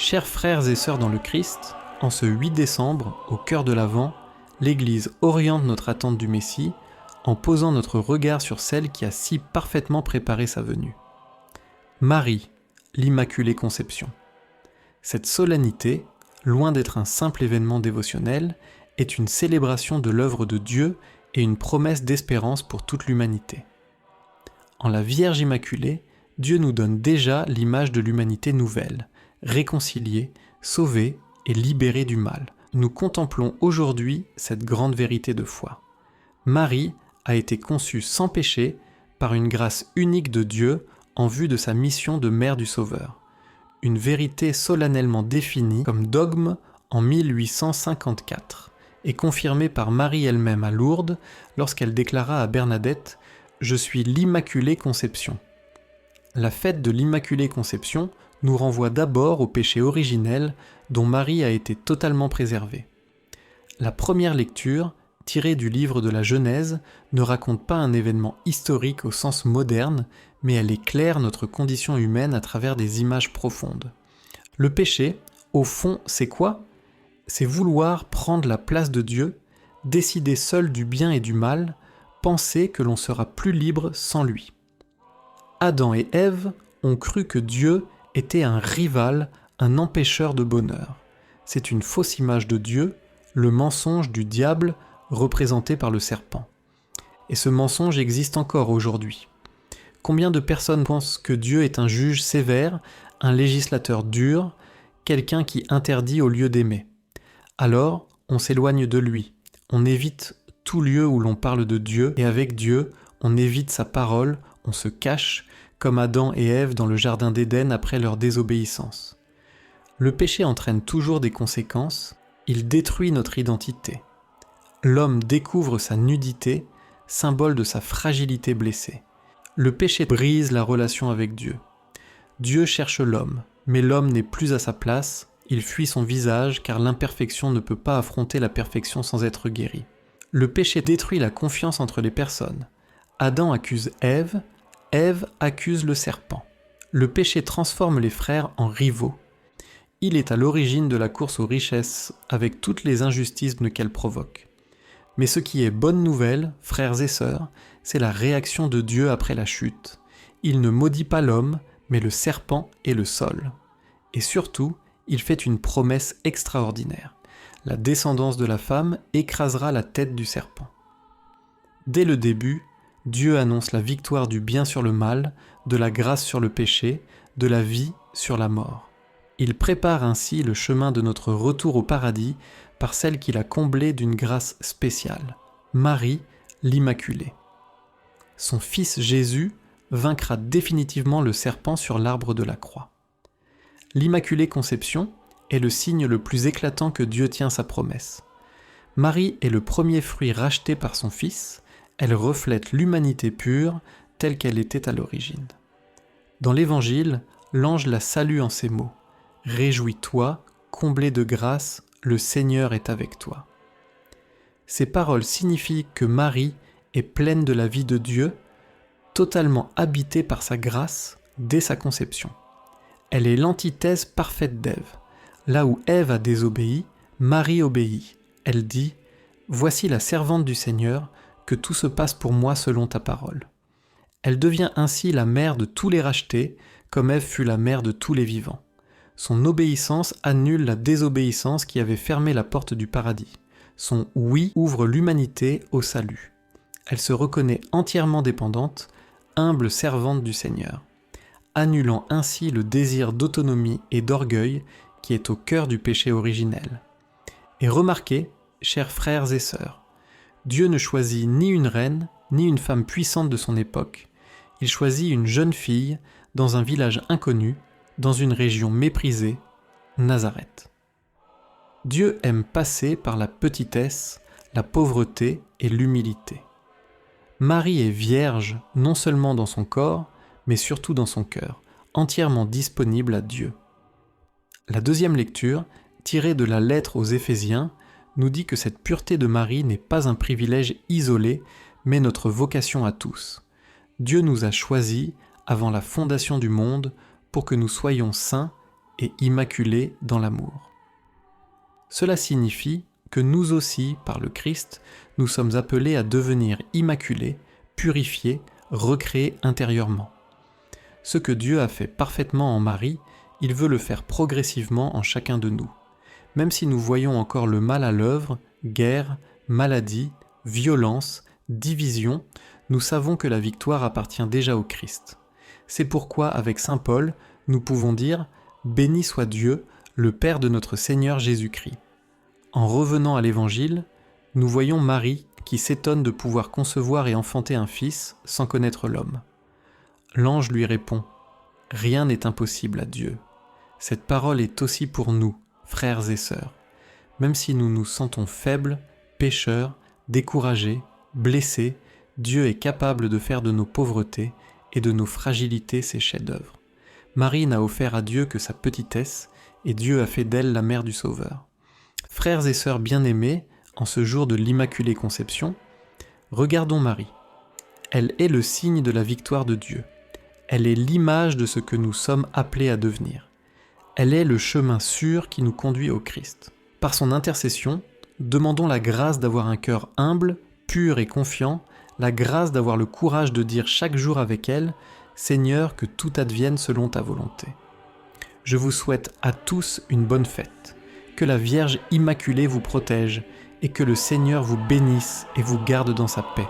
Chers frères et sœurs dans le Christ, en ce 8 décembre, au cœur de l'Avent, l'Église oriente notre attente du Messie en posant notre regard sur celle qui a si parfaitement préparé sa venue. Marie, l'Immaculée Conception. Cette solennité, loin d'être un simple événement dévotionnel, est une célébration de l'œuvre de Dieu et une promesse d'espérance pour toute l'humanité. En la Vierge Immaculée, Dieu nous donne déjà l'image de l'humanité nouvelle, réconciliée, sauvée et libérée du mal. Nous contemplons aujourd'hui cette grande vérité de foi. Marie a été conçue sans péché par une grâce unique de Dieu en vue de sa mission de mère du Sauveur. Une vérité solennellement définie comme dogme en 1854 et confirmée par Marie elle-même à Lourdes lorsqu'elle déclara à Bernadette « Je suis l'Immaculée Conception ». La fête de l'Immaculée Conception nous renvoie d'abord au péché originel dont Marie a été totalement préservée. La première lecture, tirée du livre de la Genèse, ne raconte pas un événement historique au sens moderne, mais elle éclaire notre condition humaine à travers des images profondes. Le péché, au fond, c'est quoi ? C'est vouloir prendre la place de Dieu, décider seul du bien et du mal, penser que l'on sera plus libre sans lui. Adam et Ève ont cru que Dieu était un rival, un empêcheur de bonheur. C'est une fausse image de Dieu, le mensonge du diable représenté par le serpent. Et ce mensonge existe encore aujourd'hui. Combien de personnes pensent que Dieu est un juge sévère, un législateur dur, quelqu'un qui interdit au lieu d'aimer ? Alors, on s'éloigne de lui, on évite tout lieu où l'on parle de Dieu, et avec Dieu, on évite sa parole, on se cache, comme Adam et Ève dans le jardin d'Éden après leur désobéissance. Le péché entraîne toujours des conséquences, il détruit notre identité. L'homme découvre sa nudité, symbole de sa fragilité blessée. Le péché brise la relation avec Dieu. Dieu cherche l'homme, mais l'homme n'est plus à sa place, il fuit son visage car l'imperfection ne peut pas affronter la perfection sans être guérie. Le péché détruit la confiance entre les personnes. Adam accuse Ève, Ève accuse le serpent. Le péché transforme les frères en rivaux. Il est à l'origine de la course aux richesses, avec toutes les injustices qu'elle provoque. Mais ce qui est bonne nouvelle, frères et sœurs, c'est la réaction de Dieu après la chute. Il ne maudit pas l'homme, mais le serpent et le sol. Et surtout, il fait une promesse extraordinaire. La descendance de la femme écrasera la tête du serpent. Dès le début, Dieu annonce la victoire du bien sur le mal, de la grâce sur le péché, de la vie sur la mort. Il prépare ainsi le chemin de notre retour au paradis par celle qu'il a comblée d'une grâce spéciale, Marie, l'Immaculée. Son fils Jésus vaincra définitivement le serpent sur l'arbre de la croix. L'Immaculée Conception est le signe le plus éclatant que Dieu tient sa promesse. Marie est le premier fruit racheté par son Fils, elle reflète l'humanité pure telle qu'elle était à l'origine. Dans l'Évangile, l'ange la salue en ces mots : « Réjouis-toi, comblé de grâce, le Seigneur est avec toi. » Ces paroles signifient que Marie est pleine de la vie de Dieu, totalement habitée par sa grâce dès sa conception. Elle est l'antithèse parfaite d'Ève. Là où Ève a désobéi, Marie obéit. Elle dit : « Voici la servante du Seigneur, que tout se passe pour moi selon ta parole. » Elle devient ainsi la mère de tous les rachetés, comme Ève fut la mère de tous les vivants. Son obéissance annule la désobéissance qui avait fermé la porte du paradis. Son oui ouvre l'humanité au salut. Elle se reconnaît entièrement dépendante, humble servante du Seigneur, annulant ainsi le désir d'autonomie et d'orgueil qui est au cœur du péché originel. Et remarquez, chers frères et sœurs, Dieu ne choisit ni une reine, ni une femme puissante de son époque, il choisit une jeune fille dans un village inconnu, dans une région méprisée, Nazareth. Dieu aime passer par la petitesse, la pauvreté et l'humilité. Marie est vierge non seulement dans son corps, mais surtout dans son cœur, entièrement disponible à Dieu. La deuxième lecture, tirée de la lettre aux Éphésiens, nous dit que cette pureté de Marie n'est pas un privilège isolé, mais notre vocation à tous. Dieu nous a choisis avant la fondation du monde pour que nous soyons saints et immaculée dans l'amour. Cela signifie que nous aussi, par le Christ, nous sommes appelés à devenir immaculés, purifiés, recréés intérieurement. Ce que Dieu a fait parfaitement en Marie, il veut le faire progressivement en chacun de nous. Même si nous voyons encore le mal à l'œuvre, guerre, maladie, violence, division, nous savons que la victoire appartient déjà au Christ. C'est pourquoi, avec saint Paul, nous pouvons dire « Béni soit Dieu, le Père de notre Seigneur Jésus-Christ ». En revenant à l'Évangile, nous voyons Marie qui s'étonne de pouvoir concevoir et enfanter un fils sans connaître l'homme. L'ange lui répond « Rien n'est impossible à Dieu ». Cette parole est aussi pour nous, frères et sœurs. Même si nous nous sentons faibles, pécheurs, découragés, blessés, Dieu est capable de faire de nos pauvretés et de nos fragilités ses chefs-d'œuvre. Marie n'a offert à Dieu que sa petitesse, et Dieu a fait d'elle la mère du Sauveur. Frères et sœurs bien-aimés, en ce jour de l'Immaculée Conception, regardons Marie. Elle est le signe de la victoire de Dieu. Elle est l'image de ce que nous sommes appelés à devenir. Elle est le chemin sûr qui nous conduit au Christ. Par son intercession, demandons la grâce d'avoir un cœur humble, pur et confiant, la grâce d'avoir le courage de dire chaque jour avec elle « Seigneur, que tout advienne selon ta volonté ». Je vous souhaite à tous une bonne fête, que la Vierge Immaculée vous protège et que le Seigneur vous bénisse et vous garde dans sa paix.